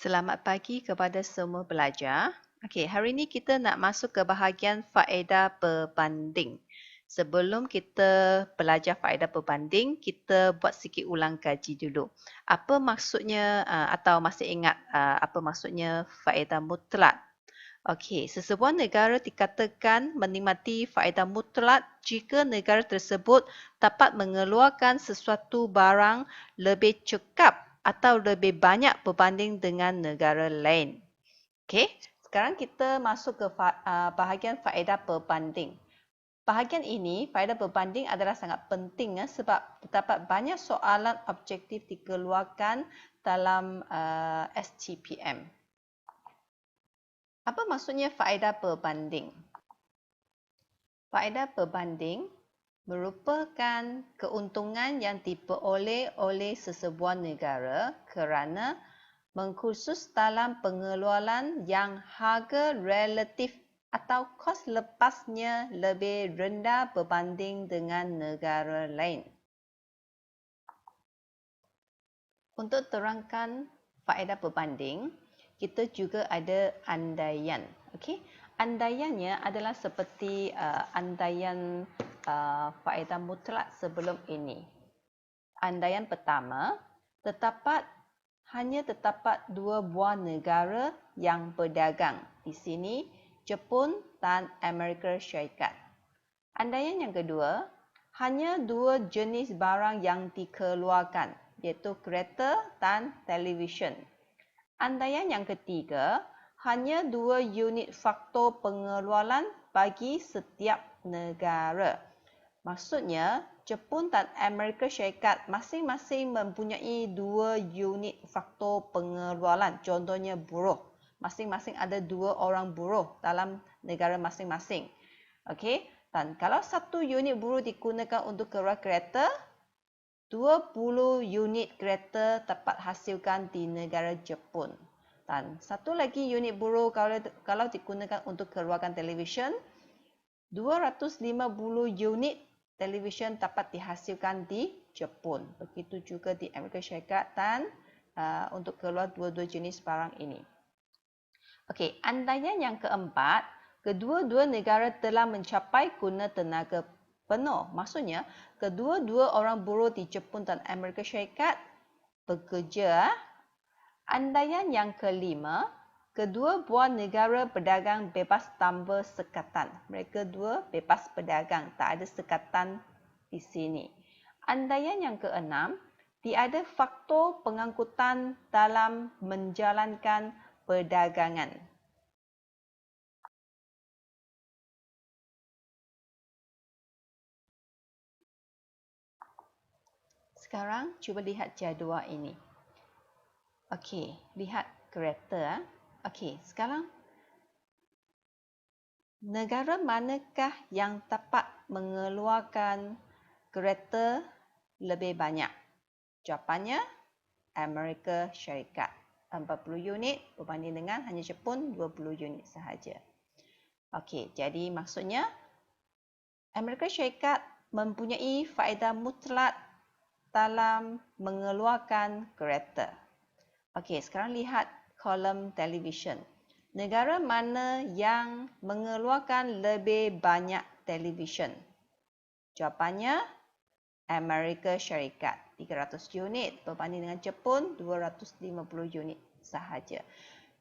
Selamat pagi kepada semua pelajar. Okey, hari ini kita nak masuk ke bahagian faedah berbanding. Sebelum kita belajar faedah berbanding, kita buat sikit ulang kaji dulu. Apa maksudnya atau masih ingat apa maksudnya faedah mutlak? Okey, sesebuah negara dikatakan menikmati faedah mutlak jika negara tersebut dapat mengeluarkan sesuatu barang lebih cekap atau lebih banyak berbanding dengan negara lain. Okey, sekarang kita masuk ke bahagian faedah berbanding. Bahagian ini, faedah berbanding adalah sangat penting sebab terdapat banyak soalan objektif dikeluarkan dalam STPM. Apa maksudnya faedah berbanding? Faedah berbanding merupakan keuntungan yang diperoleh oleh sesebuah negara kerana mengkhusus dalam pengeluaran yang harga relatif atau kos lepasnya lebih rendah berbanding dengan negara lain. Untuk terangkan faedah berbanding, kita juga ada andaian. Okey, andaiannya adalah seperti andaian faedah mutlak sebelum ini. Andaian pertama, hanya terdapat dua buah negara yang berdagang. Di sini, Jepun dan Amerika Syarikat. Andaian yang kedua, hanya dua jenis barang yang dikeluarkan, iaitu kereta dan televisyen. Andaian yang ketiga, hanya dua unit faktor pengeluaran bagi setiap negara. Maksudnya, Jepun dan Amerika Syarikat masing-masing mempunyai dua unit faktor pengeluaran. Contohnya buruh. Masing-masing ada dua orang buruh dalam negara masing-masing. Okey, dan kalau satu unit buruh digunakan untuk keluar kereta, 20 unit kereta dapat hasilkan di negara Jepun. Dan satu lagi unit buruh kalau digunakan untuk keluarkan televisyen, 250 unit televisyen dapat dihasilkan di Jepun. Begitu juga di Amerika Syarikat dan untuk keluar dua-dua jenis barang ini. Okey, andaian yang keempat, kedua-dua negara telah mencapai guna tenaga penuh. Maksudnya, kedua-dua orang buruh di Jepun dan Amerika Syarikat bekerja. Andaian yang kelima, kedua buah negara berdagang bebas tanpa sekatan. Mereka dua bebas berdagang, tak ada sekatan di sini. Andaian yang keenam, tiada faktor pengangkutan dalam menjalankan perdagangan. Sekarang cuba lihat jadual ini. Okey, lihat kereta. Okey, sekarang negara manakah yang dapat mengeluarkan kereta lebih banyak? Jawapannya Amerika Syarikat. 40 unit berbanding dengan hanya Jepun 20 unit sahaja. Okey, jadi maksudnya Amerika Syarikat mempunyai faedah mutlak dalam mengeluarkan kereta. Okey, sekarang lihat kolom televisyen. Negara mana yang mengeluarkan lebih banyak televisyen? Jawapannya Amerika Syarikat. 300 unit berbanding dengan Jepun 250 unit sahaja.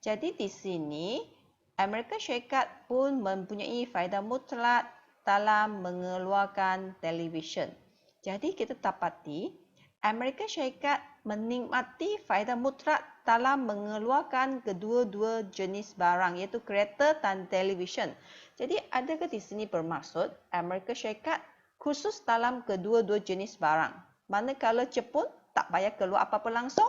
Jadi di sini Amerika Syarikat pun mempunyai faedah mutlak dalam mengeluarkan televisyen. Jadi kita dapati Amerika Syarikat menikmati faedah mutlak dalam mengeluarkan kedua-dua jenis barang iaitu kereta dan televisyen. Jadi adakah di sini bermaksud Amerika Syarikat khusus dalam kedua-dua jenis barang? Manakala Jepun tak payah keluar apa-apa langsung?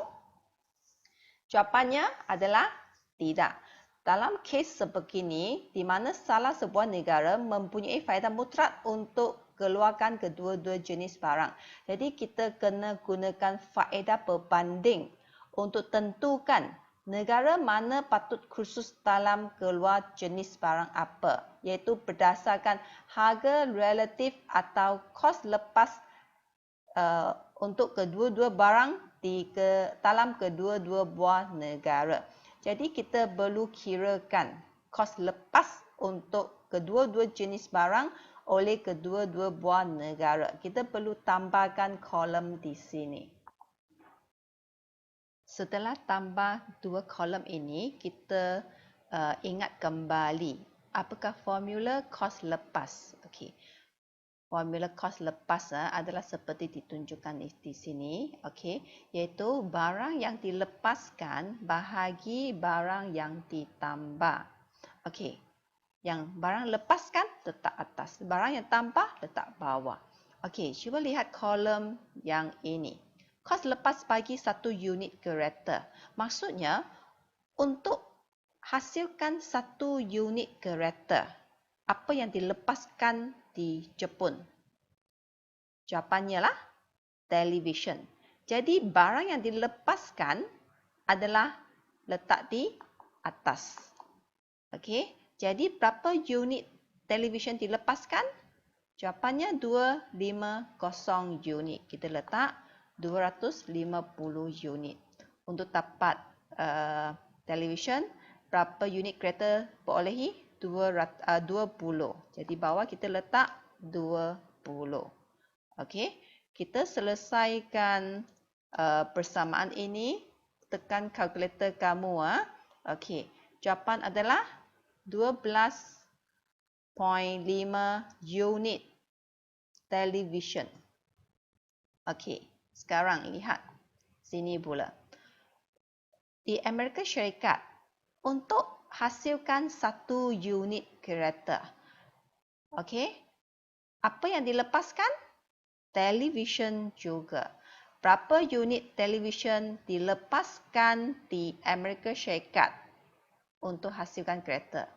Jawapannya adalah tidak. Dalam kes sebegini, di mana salah sebuah negara mempunyai faedah mutlak untuk keluarkan kedua-dua jenis barang. Jadi kita kena gunakan faedah berbanding untuk tentukan negara mana patut khusus dalam keluar jenis barang apa, iaitu berdasarkan harga relatif atau kos lepas untuk kedua-dua barang dalam kedua-dua buah negara. Jadi kita perlu kirakan kos lepas untuk kedua-dua jenis barang oleh kedua-dua buah negara. Kita perlu tambahkan kolom di sini. Setelah tambah dua kolom ini, kita ingat kembali apakah formula kos lepas. Okey. Formula kos lepas adalah seperti ditunjukkan di sini, okey, iaitu barang yang dilepaskan bahagi barang yang ditambah. Okey. Yang barang lepaskan letak atas, barang yang tambah letak bawah. Okey, cuba lihat kolom yang ini. Kos lepas bagi satu unit kereta. Maksudnya untuk hasilkan satu unit kereta, apa yang dilepaskan di Jepun? Jawapannya lah television. Jadi barang yang dilepaskan adalah letak di atas. Okey, jadi berapa unit television dilepaskan? Jawapannya 250 unit. Kita letak 250 unit. Untuk dapat television, berapa unit kereta perolehi? 20. Jadi bawah kita letak 20. Okey, kita selesaikan persamaan ini. Tekan kalkulator kamu. Okey, jawapan adalah 12.5 unit television. Okey, sekarang lihat sini pula. Di Amerika Syarikat, untuk hasilkan satu unit kereta, okey, apa yang dilepaskan? Television juga. Berapa unit television dilepaskan di Amerika Syarikat untuk hasilkan kereta?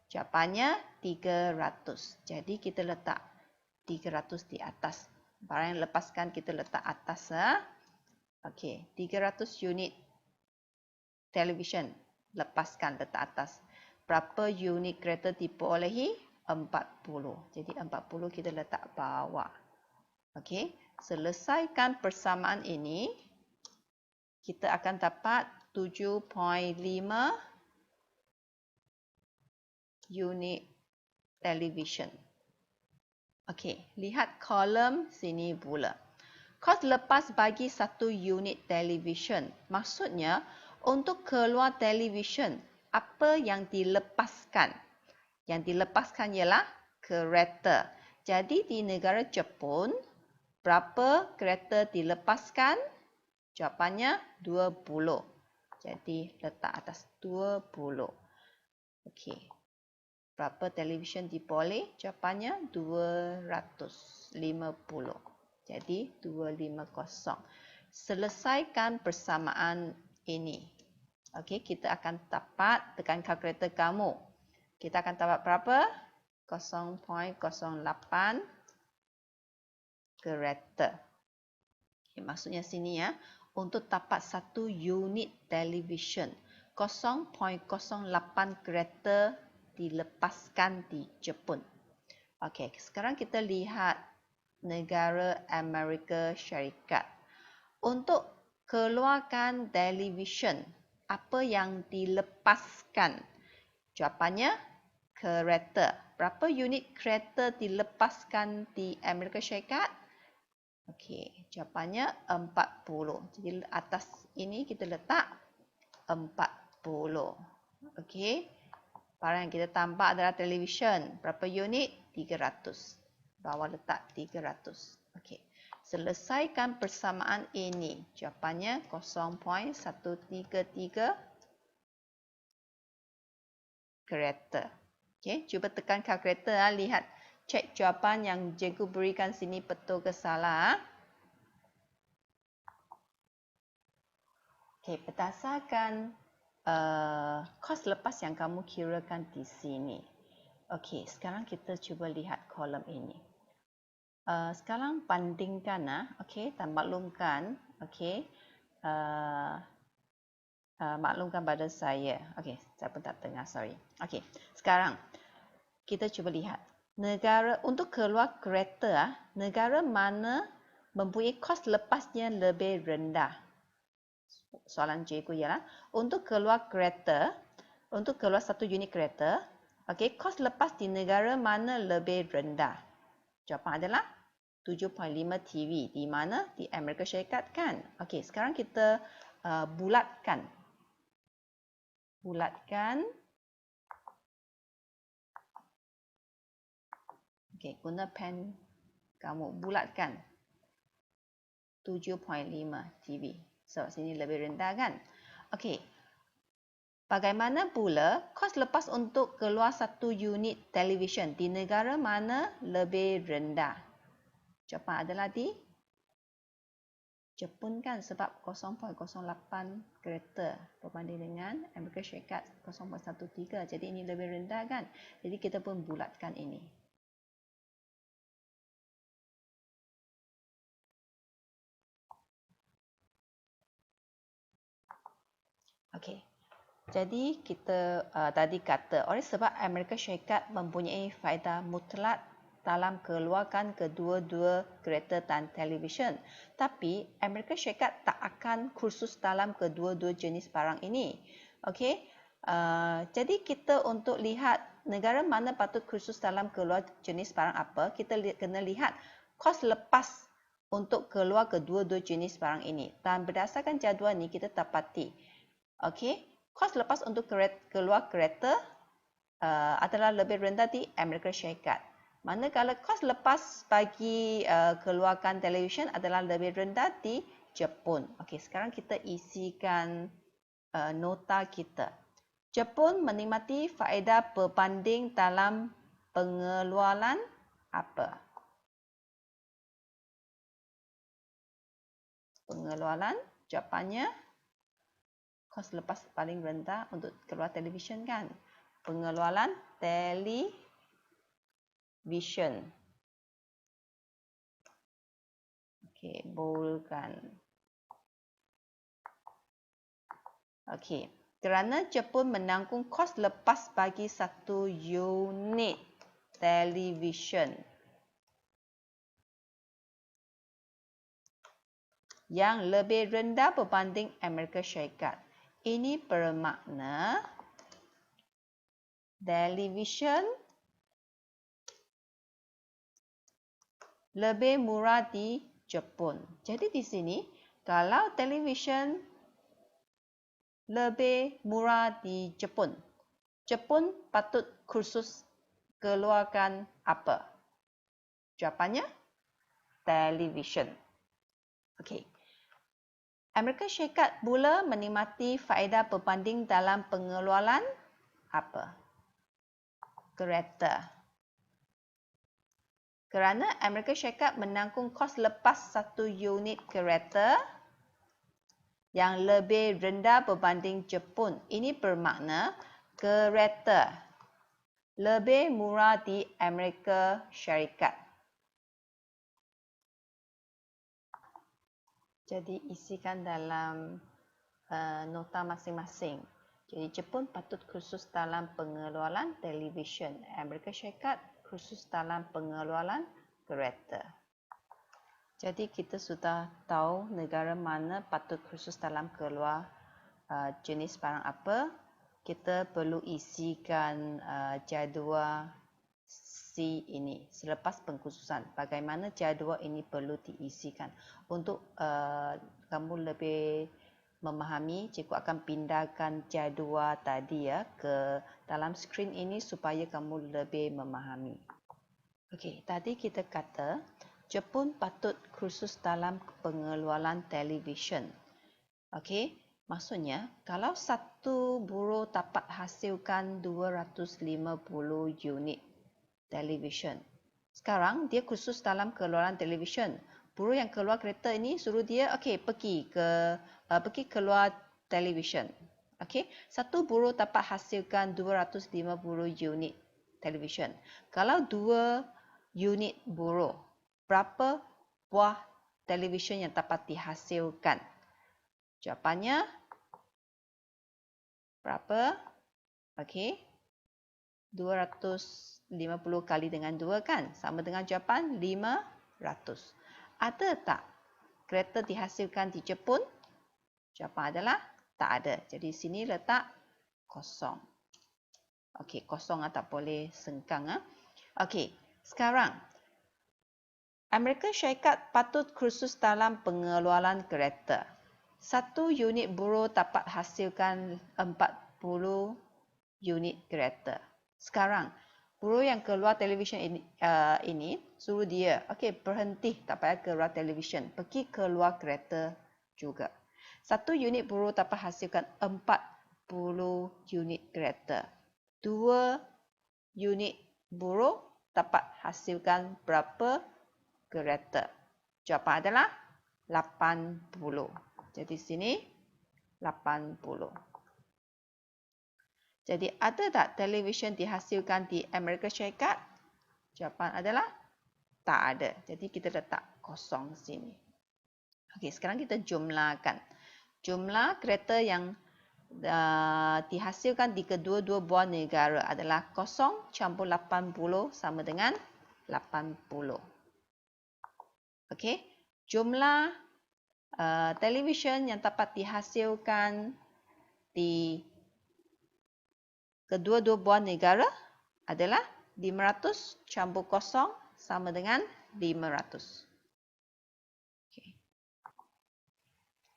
Jawapannya 300. Jadi kita letak 300 di atas. Barang yang lepaskan kita letak atas. Okey, 300 unit television lepaskan letak atas. Berapa unit kereta diperolehi? 40. Jadi 40 kita letak bawah. Okey, selesaikan persamaan ini. Kita akan dapat 7.5 unit television. Okey, lihat kolom sini pula. Kos lepas bagi satu unit television. Maksudnya, untuk keluar television, apa yang dilepaskan? Yang dilepaskan ialah kereta. Jadi, di negara Jepun, berapa kereta dilepaskan? Jawapannya 20. Jadi, letak atas 20. Okey. Berapa television diperoleh? Jawapannya 250. Jadi 250. Selesaikan persamaan ini. Okey, kita akan dapat, tekan kalkulator kamu. Kita akan dapat berapa? 0.08 kereta. Okay, maksudnya sini ya, untuk dapat satu unit television, 0.08 kereta dilepaskan di Jepun. Okey, sekarang kita lihat negara Amerika Syarikat. Untuk keluarkan television, apa yang dilepaskan? Jawapannya kereta. Berapa unit kereta dilepaskan di Amerika Syarikat? Okey, jawapannya 40. Jadi atas ini kita letak 40. Okey. Barang yang kita tambah adalah television. Berapa unit? 300. Bawah letak 300. Okey. Selesaikan persamaan ini. Jawapannya 0.133 kereta. Okey, cuba tekan kalkulator. Lihat, cek jawapan yang cikgu berikan sini betul ke salah. Okey, berdasarkan kos lepas yang kamu kirakan di sini. Okey, sekarang kita cuba lihat kolom ini. Sekarang bandingkan, okey, dan maklumkan, okey, maklumkan pada saya. Okey, saya pun tak dengar, sorry. Okey, sekarang kita cuba lihat. Negara untuk keluar kereta, negara mana mempunyai kos lepasnya lebih rendah? soalan cikgu ialah untuk keluar kereta, untuk keluar satu unit kereta, okey, kos lepas di negara mana lebih rendah? Jawapan adalah 7.5 TV. Di mana? Di Amerika Syarikat kan? Okey, sekarang kita bulatkan. Okey, guna pen kamu bulatkan 7.5 TV. Sebab sini lebih rendah kan? Okey. Bagaimana pula kos lepas untuk keluar satu unit televisyen di negara mana lebih rendah? Jawapan adalah di Jepun kan, sebab 0.08 kereta berbanding dengan Amerika Syarikat 0.13. Jadi ini lebih rendah kan? Jadi kita pun bulatkan ini. Okey. Jadi kita tadi kata oleh sebab Amerika Syarikat mempunyai faedah mutlak dalam keluarkan kedua-dua kereta dan televisyen. Tapi Amerika Syarikat tak akan kursus dalam kedua-dua jenis barang ini. Okey. Jadi kita untuk lihat negara mana patut kursus dalam keluar jenis barang apa, kita kena lihat kos lepas untuk keluar kedua-dua jenis barang ini. Dan berdasarkan jadual ni kita dapati, okey, kos lepas untuk keluar kereta adalah lebih rendah di Amerika Syarikat. Manakala kos lepas bagi keluarkan televisyen adalah lebih rendah di Jepun. Okey, sekarang kita isikan nota kita. Jepun menikmati faedah berbanding dalam pengeluaran apa? Pengeluaran, jawapannya kos lepas paling rendah untuk keluar televisyen kan? Pengeluaran televisyen. Okey, boldkan. Okey, kerana Jepun menanggung kos lepas bagi satu unit televisyen yang lebih rendah berbanding Amerika Syarikat. Ini bermakna televisyen lebih murah di Jepun. Jadi di sini, kalau televisyen lebih murah di Jepun, Jepun patut kursus keluarkan apa? Jawapannya, televisyen. Okey. Amerika Syarikat pula menikmati faedah berbanding dalam pengeluaran apa? Kereta. Kerana Amerika Syarikat menanggung kos lepas satu unit kereta yang lebih rendah berbanding Jepun. Ini bermakna kereta lebih murah di Amerika Syarikat. Jadi isikan dalam nota masing-masing. Jadi Jepun patut kursus dalam pengeluaran televisyen. Amerika Syarikat kursus dalam pengeluaran kereta. Jadi kita sudah tahu negara mana patut kursus dalam keluar jenis barang apa. Kita perlu isikan jadual C ini selepas pengkhususan. Bagaimana jadual ini perlu diisikan. Untuk kamu lebih memahami, cikgu akan pindahkan jadual tadi ya ke dalam skrin ini supaya kamu lebih memahami. Okey, tadi kita kata Jepun patut kursus dalam pengeluaran televisyen. Okey, maksudnya kalau satu buruh dapat hasilkan 250 unit televisyen. Sekarang dia kursus dalam keluaran televisyen. Buruh yang keluar kereta ini suruh dia pergi keluar televisyen. Okey, satu buruh dapat hasilkan 250 unit televisyen. Kalau 2 unit buruh, berapa buah televisyen yang dapat dihasilkan? Jawapannya berapa? Okey. 250 kali dengan 2 kan? Sama dengan jawapan 500. Ada tak kereta dihasilkan di Jepun? Jawapan adalah tak ada. Jadi sini letak kosong. Okey, kosong tak boleh sengkang. Okey, sekarang Amerika Syarikat patut kursus dalam pengeluaran kereta. 1 unit buruh dapat hasilkan 40 unit kereta. Sekarang, buruh yang keluar televisyen ini suruh dia, okey, berhenti, tak payah keluar televisyen, pergi keluar kereta juga. 1 unit buruh dapat hasilkan 40 unit kereta. 2 unit buruh dapat hasilkan berapa kereta? Jawapan adalah 80. Jadi sini 80. Jadi ada tak televisyen dihasilkan di Amerika Syarikat? Jawapan adalah tak ada. Jadi kita letak kosong sini. Okey, sekarang kita jumlahkan. Jumlah kereta yang dihasilkan di kedua-dua buah negara adalah 0 campur 80 sama dengan 80. Okey, jumlah televisyen yang dapat dihasilkan di kedua-dua buah negara adalah 500 campur 0 sama dengan 500.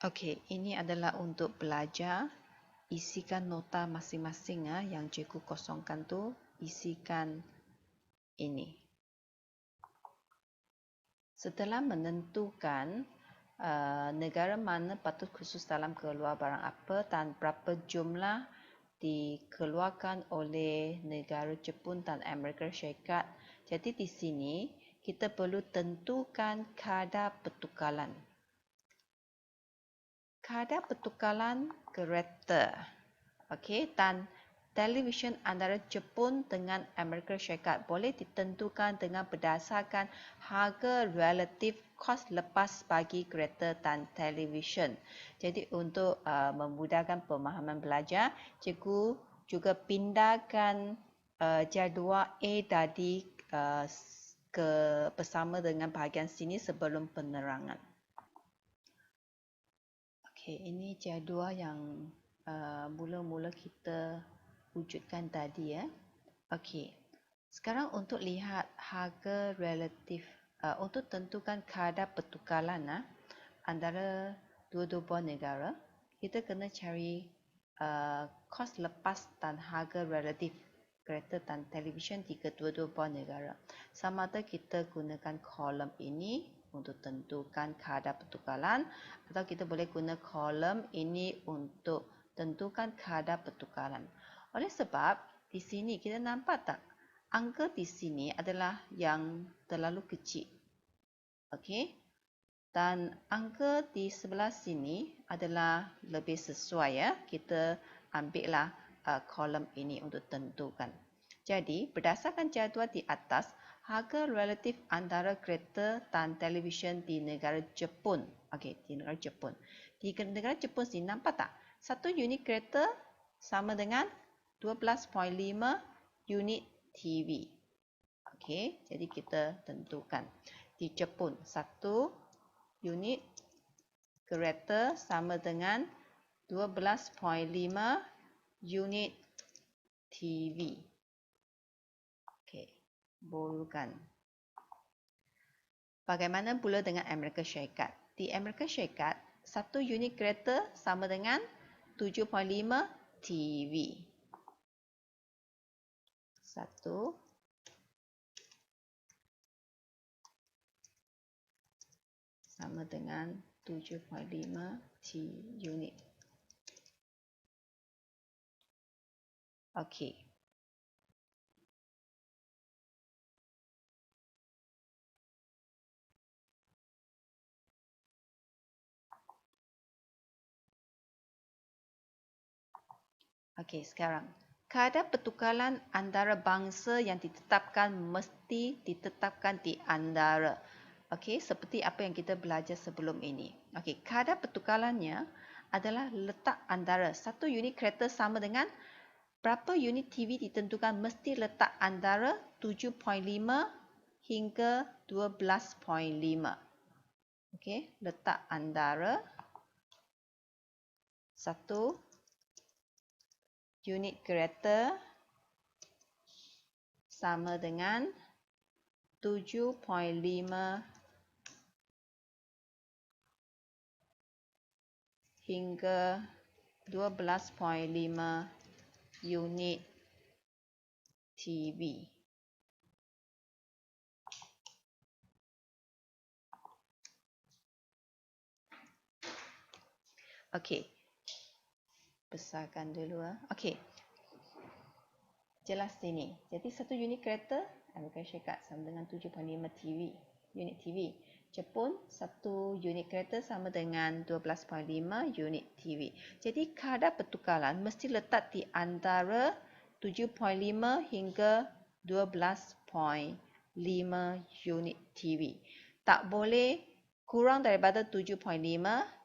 Okey, ini adalah untuk belajar. Isikan nota masing-masing yang cikgu kosongkan tu, isikan ini. Setelah menentukan negara mana patut khusus dalam keluar barang apa dan berapa jumlah dikeluarkan oleh negara Jepun dan Amerika Syarikat. Jadi di sini kita perlu tentukan kadar pertukaran. Kadar pertukaran kereta. Okey, dan televisyen antara Jepun dengan Amerika Syarikat boleh ditentukan dengan berdasarkan harga relatif kos lepas bagi kereta dan televisyen. Jadi untuk memudahkan pemahaman belajar, cikgu juga pindahkan jadual A tadi ke bersama dengan bahagian sini sebelum penerangan. Okey, ini jadual yang mula-mula kita wujudkan tadi ya. Okey. Sekarang untuk lihat harga relatif untuk tentukan kadar pertukaran antara dua-dua buah negara, kita kena cari kos lepas dan harga relatif kereta dan televisyen di kedua-dua buah negara. Sama ada kita gunakan kolom ini untuk tentukan kadar pertukaran atau kita boleh guna kolom ini untuk tentukan kadar pertukaran. Oleh sebab di sini kita nampak tak angka di sini adalah yang terlalu kecil. Okey. Dan angka di sebelah sini adalah lebih sesuai ya. Kita ambillah kolom ini untuk tentukan. Jadi berdasarkan jadual di atas, harga relatif antara kereta dan televisyen di negara Jepun. Okey, di negara Jepun. Di negara Jepun sini nampak tak? 1 unit kereta sama dengan 12.5 unit TV. Okey, jadi kita tentukan. Di Jepun, 1 unit kereta sama dengan 12.5 unit TV. Okey, boldkan. Bagaimana pula dengan Amerika Syarikat? Di Amerika Syarikat, 1 unit kereta sama dengan 7.5 TV. 1 sama dengan 7.5 unit. Okey. Okey, sekarang kadar pertukaran antara bangsa yang ditetapkan mesti ditetapkan di antara. Okey, seperti apa yang kita belajar sebelum ini. Okey, kadar pertukarannya adalah letak antara 1 unit kereta sama dengan berapa unit TV ditentukan mesti letak antara 7.5 hingga 12.5. Okey, letak antara 1 unit kereta sama dengan 7.5 hingga 12.5 unit TV. Okey. Besarkan dulu. Okey. Jelas sini. Jadi satu unit kereta Amerika Syarikat sama dengan 7.5 unit TV. Jepun satu unit kereta sama dengan 12.5 unit TV. Jadi kadar pertukaran mesti letak di antara 7.5 hingga 12.5 unit TV. Tak boleh kurang daripada 7.5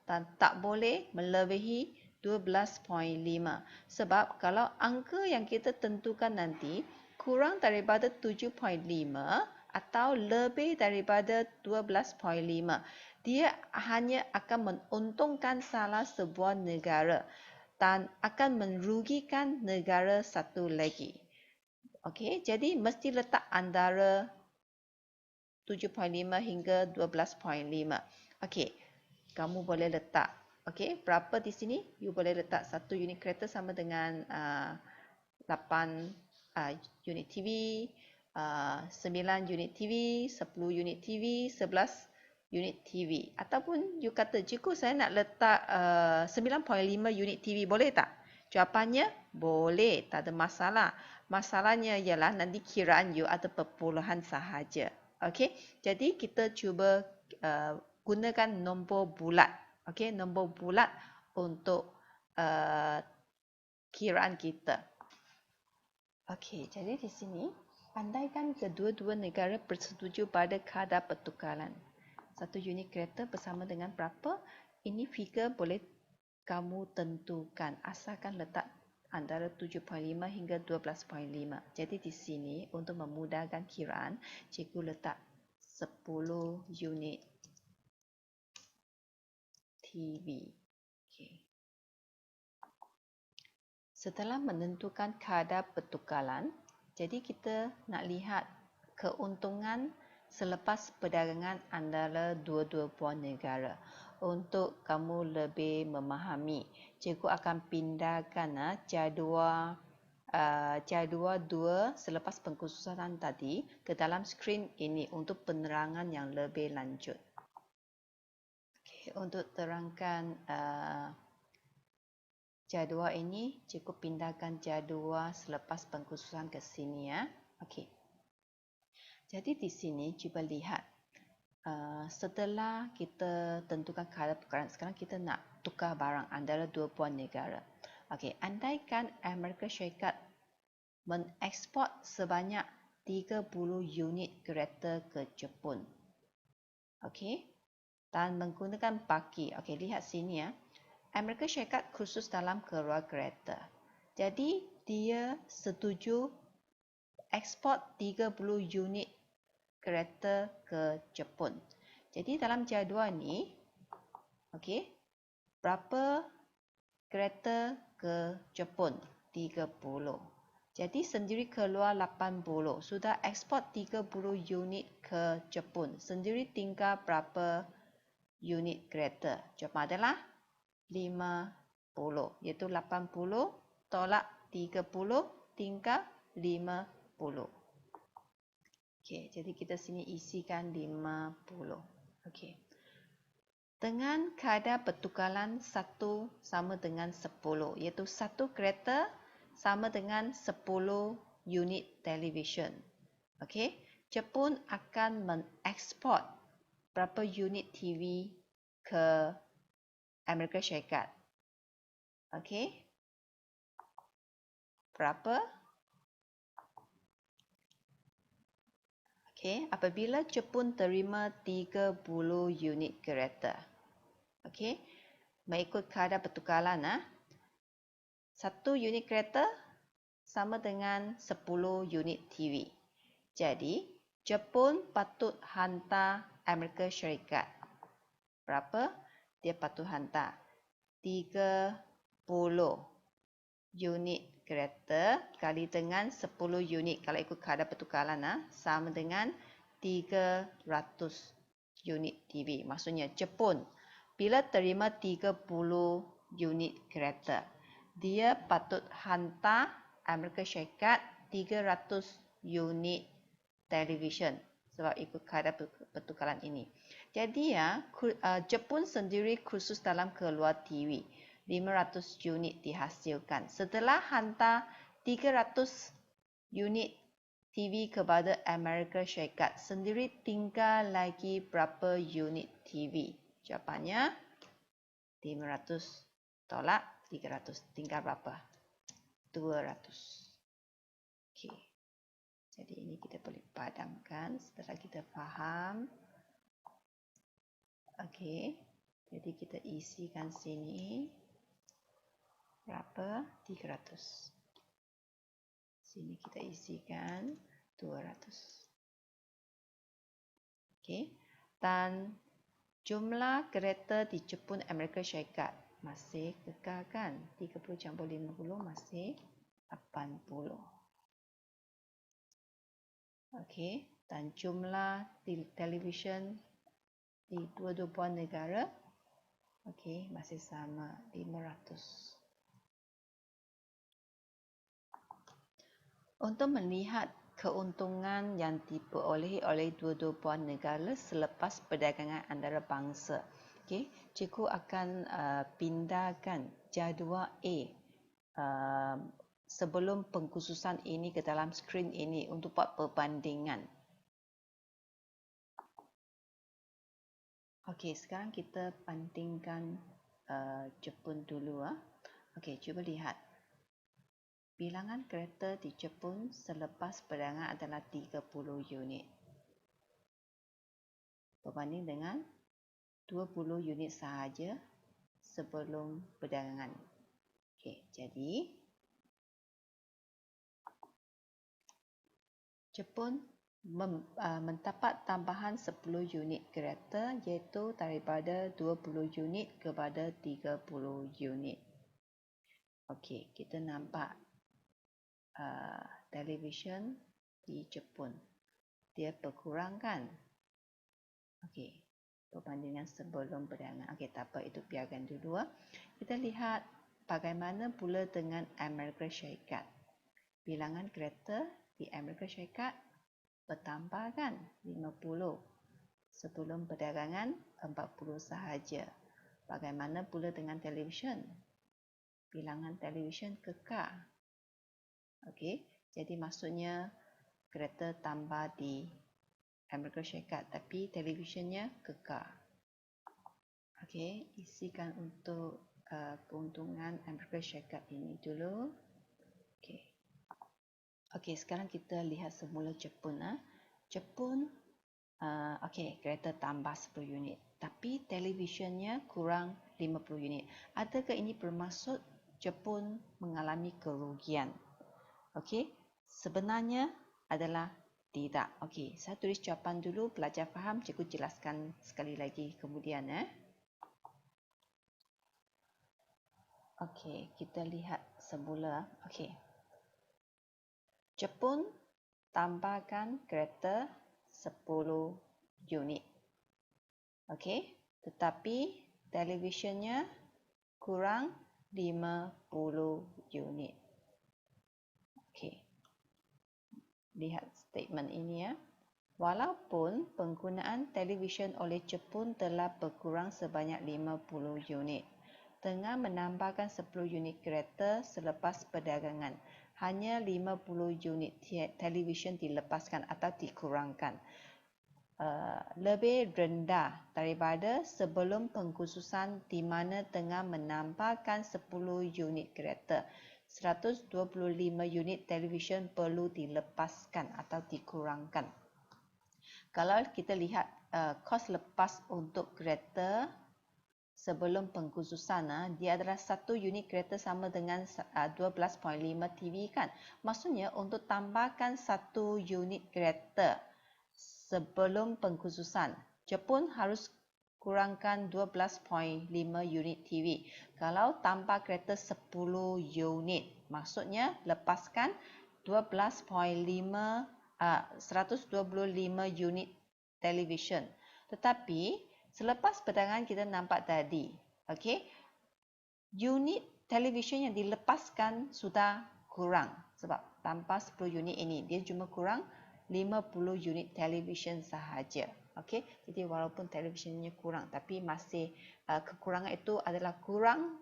dan tak boleh melebihi 12.5. Sebab kalau angka yang kita tentukan nanti kurang daripada 7.5 atau lebih daripada 12.5, dia hanya akan menguntungkan salah sebuah negara dan akan merugikan negara satu lagi. Okey, jadi mesti letak antara 7.5 hingga 12.5. Okey, kamu boleh letak. Okey, berapa di sini? You boleh letak satu unit kereta sama dengan 8 unit TV, 9 unit TV, 10 unit TV, 11 unit TV. Ataupun you kata, cikgu saya nak letak 9.5 unit TV, boleh tak? Jawapannya, boleh, tak ada masalah. Masalahnya ialah nanti kiraan you ada perpuluhan sahaja. Okey, jadi kita cuba gunakan nombor bulat. Okey, nombor bulat untuk kiraan kita. Okey, jadi di sini andaikan kedua-dua negara bersetuju pada kadar pertukaran. Satu unit kereta bersama dengan berapa? Ini figure boleh kamu tentukan asalkan letak antara 7.5 hingga 12.5. Jadi di sini untuk memudahkan kiraan, cikgu letak 10 unit TV. Okay. Setelah menentukan kadar pertukaran, jadi kita nak lihat keuntungan selepas perdagangan antara dua-dua buah negara. Untuk kamu lebih memahami, cikgu akan pindahkan jadual dua selepas pengkhususan tadi ke dalam skrin ini untuk penerangan yang lebih lanjut. Okay, untuk terangkan jadual ini, cikgu pindahkan jadual selepas pengkhususan ke sini ya. Okey. Jadi di sini cuba lihat. Setelah kita tentukan kadar pertukaran, sekarang kita nak tukar barang antara dua buah negara. Okey, andaikan Amerika Syarikat mengeksport sebanyak 30 unit kereta ke Jepun. Okey. Dan menggunakan baki. Okey, lihat sini ya. Amerika Syarikat khusus dalam keluar kereta. Jadi, dia setuju ekspor 30 unit kereta ke Jepun. Jadi, dalam jadual ni, okey, berapa kereta ke Jepun? 30. Jadi, sendiri keluar 80. Sudah ekspor 30 unit ke Jepun. Sendiri tinggal berapa unit kereta? Jawapan adalah 50, iaitu 80 tolak 30 tinggal 50. Okey, jadi kita sini isikan 50. Okey. Dengan kadar pertukaran 1 sama dengan 10, iaitu satu kereta sama dengan 10 unit televisyen. Okey, Jepun akan mengekspor berapa unit TV ke Amerika Syarikat. Okey. Berapa? Okey, apabila Jepun terima 30 unit kereta. Okey. Mengikut kadar pertukaran satu unit kereta sama dengan 10 unit TV. Jadi, Jepun patut hantar Amerika Syarikat. Berapa? Dia patut hantar 30 unit kereta kali dengan 10 unit. Kalau ikut kadar pertukaran sama dengan 300 unit TV. Maksudnya Jepun bila terima 30 unit kereta, dia patut hantar Amerika Syarikat 300 unit televisyen sebab ikut kadar pertukaran ini. Jadi Jepun sendiri khusus dalam keluar TV 500 unit dihasilkan. Setelah hantar 300 unit TV kepada Amerika Syarikat, sendiri tinggal lagi berapa unit TV? Jawapannya 500 tolak 300. Tinggal berapa? 200. Okey. Jadi ini kita boleh padamkan setelah kita faham. Okey. Jadi kita isikan sini berapa? 300. Sini kita isikan 200. Okey. Dan jumlah kereta di Jepun Amerika Syarikat masih kekal kan? 30 campur 50 masih 80. Okey. Dan jumlah televisyen di dua-dua buah negara okey, masih sama 500. Untuk melihat keuntungan yang diperolehi oleh dua-dua buah negara selepas perdagangan antarabangsa. Okey, cikgu akan pindahkan jadual A sebelum pengkhususan ini ke dalam skrin ini untuk buat perbandingan. Okey, sekarang kita bandingkan Jepun dulu. Okey, cuba lihat. Bilangan kereta di Jepun selepas perdagangan adalah 30 unit. Berbanding dengan 20 unit sahaja sebelum perdagangan. Okey, jadi Jepun mendapat tambahan 10 unit kereta iaitu daripada 20 unit kepada 30 unit. Okey, kita nampak televisyen di Jepun. Dia berkurang kan? Okey, perbandingan sebelum perdagangan. Okey, tak apa, itu biarkan dulu. Kita lihat bagaimana pula dengan Amerika Syarikat. Bilangan kereta di Amerika Syarikat bertambah kan? 50. Sebelum perdagangan 40 sahaja. Bagaimana pula dengan televisyen? Bilangan televisyen kekal. Okey, jadi maksudnya kereta tambah di Amerika Syarikat tapi televisyennya kekal. Okey, isikan untuk keuntungan Amerika Syarikat ini dulu. Okey. Okey, sekarang kita lihat semula Jepun. Jepun, okey, kereta tambah 10 unit. Tapi televisyennya kurang 50 unit. Adakah ini bermaksud Jepun mengalami kerugian? Okey, sebenarnya adalah tidak. Okey, saya tulis jawapan dulu. Pelajar faham, cikgu jelaskan sekali lagi kemudian. Okey, kita lihat semula. Okey. Jepun tambahkan kereta 10 unit. Okey, tetapi televisyennya kurang 50 unit. Okey. Lihat statement ini ya. Walaupun penggunaan televisyen oleh Jepun telah berkurang sebanyak 50 unit dengan menambahkan 10 unit kereta selepas perdagangan, hanya 50 unit televisyen dilepaskan atau dikurangkan. Lebih rendah daripada sebelum pengkhususan di mana tengah menambahkan 10 unit kereta. 125 unit televisyen perlu dilepaskan atau dikurangkan. Kalau kita lihat kos lepas untuk kereta sebelum pengkhususan, dia adalah 1 unit kereta sama dengan 12.5 TV kan. Maksudnya untuk tambahkan 1 unit kereta sebelum pengkhususan, Jepun harus kurangkan 12.5 unit TV. Kalau tambah kereta 10 unit, maksudnya lepaskan 125 unit television. Tetapi selepas perdagangan kita nampak tadi, okey, unit television yang dilepaskan sudah kurang sebab tanpa 10 unit ini dia cuma kurang 50 unit television sahaja. Okey, jadi walaupun televisionnya kurang tapi masih kekurangan itu adalah kurang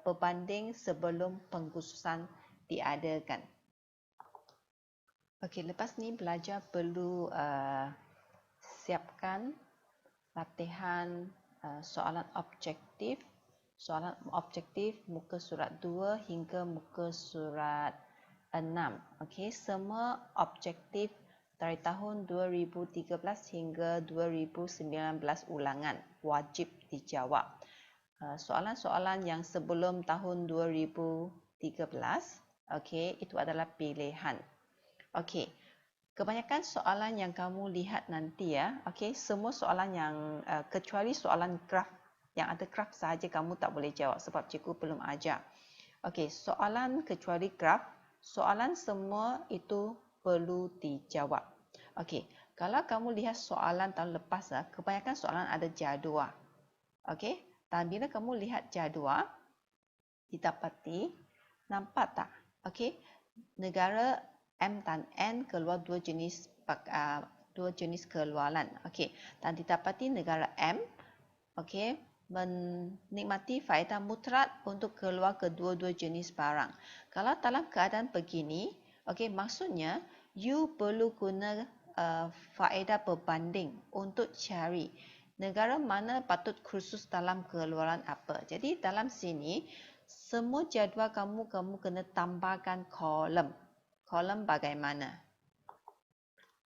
berbanding sebelum pengkhususan diadakan. Okey, lepas ni belajar perlu siapkan latihan soalan objektif muka surat 2 hingga muka surat 6. Okey, semua objektif dari tahun 2013 hingga 2019 ulangan wajib dijawab. Soalan-soalan yang sebelum tahun 2013, okey, itu adalah pilihan. Okey, kebanyakan soalan yang kamu lihat nanti ya, okey, semua soalan yang kecuali soalan graf, yang ada graf sahaja kamu tak boleh jawab sebab cikgu belum ajar. Okey, soalan kecuali graf, soalan semua itu perlu dijawab. Okey, kalau kamu lihat soalan tahun lepas, kebanyakan soalan ada jadual. Okey, dan bila kamu lihat jadual, didapati, nampak tak? Okey, negara M dan N keluar dua jenis keluaran. Okey, dan didapati negara M, okey, menikmati faedah mutlak untuk keluar kedua-dua jenis barang. Kalau dalam keadaan begini, okey, maksudnya you perlu guna faedah berbanding untuk cari negara mana patut khusus dalam keluaran apa. Jadi dalam sini semua jadual kamu kena tambahkan kolom. Kolom bagaimana?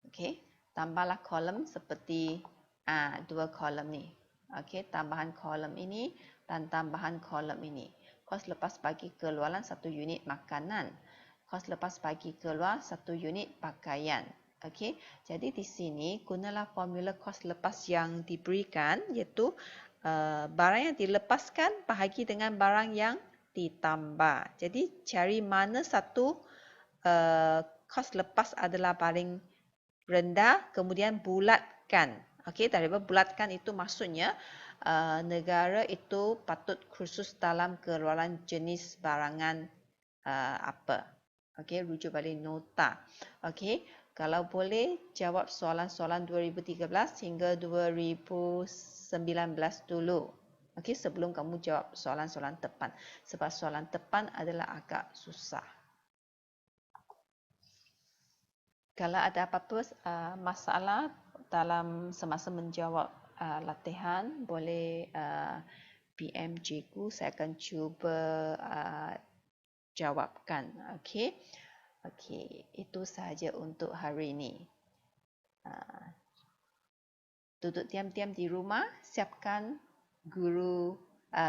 Okey, tambahlah kolom seperti dua kolom ni. Okey, tambahan kolom ini dan tambahan kolom ini. Kos lepas bagi keluaran 1 unit makanan. Kos lepas bagi keluar 1 unit pakaian. Okey, jadi di sini gunalah formula kos lepas yang diberikan, iaitu barang yang dilepaskan bahagi dengan barang yang ditambah. Jadi cari mana satu kos lepas adalah paling rendah, kemudian bulatkan. Okey, daripada bulatkan itu maksudnya negara itu patut khusus dalam keluaran jenis barangan apa. Okey, rujuk balik nota. Okey, kalau boleh jawab soalan-soalan 2013 hingga 2019 dulu. Okey, sebelum kamu jawab soalan-soalan depan. Sebab soalan depan adalah agak susah. Kalau ada apa-apa masalah dalam semasa menjawab latihan, boleh PM cikgu, saya akan cuba jawabkan. Okey. Okey, itu sahaja untuk hari ini. Duduk diam-diam di rumah, siapkan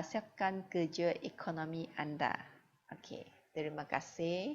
siapkan kerja ekonomi anda. Okey, terima kasih.